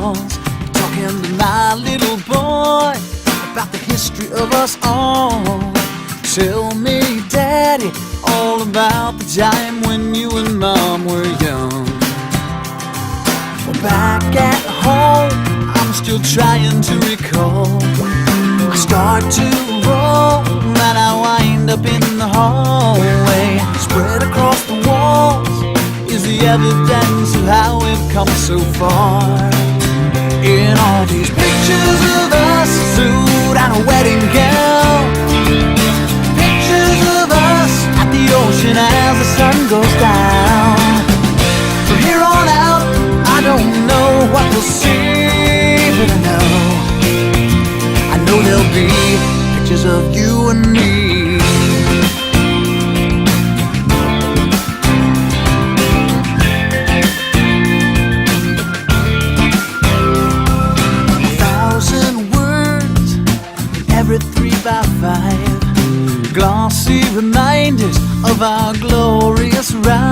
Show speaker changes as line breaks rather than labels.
walls, talking to my little boy about the history of us all. Tell me, Daddy, all about the time when you and Mom were young. Well, back at home, I'm still trying to recall. I start to roll and I wind up in the hallway. Spread across the walls is the evidence of how we've come so far. In all these pictures of us, a suit and a wedding gown, pictures of us at the ocean as the sun goes down. From here on out, I don't know what we'll see, but I know there'll be pictures of you and me. Every 3x5, glossy reminders of our glorious ride.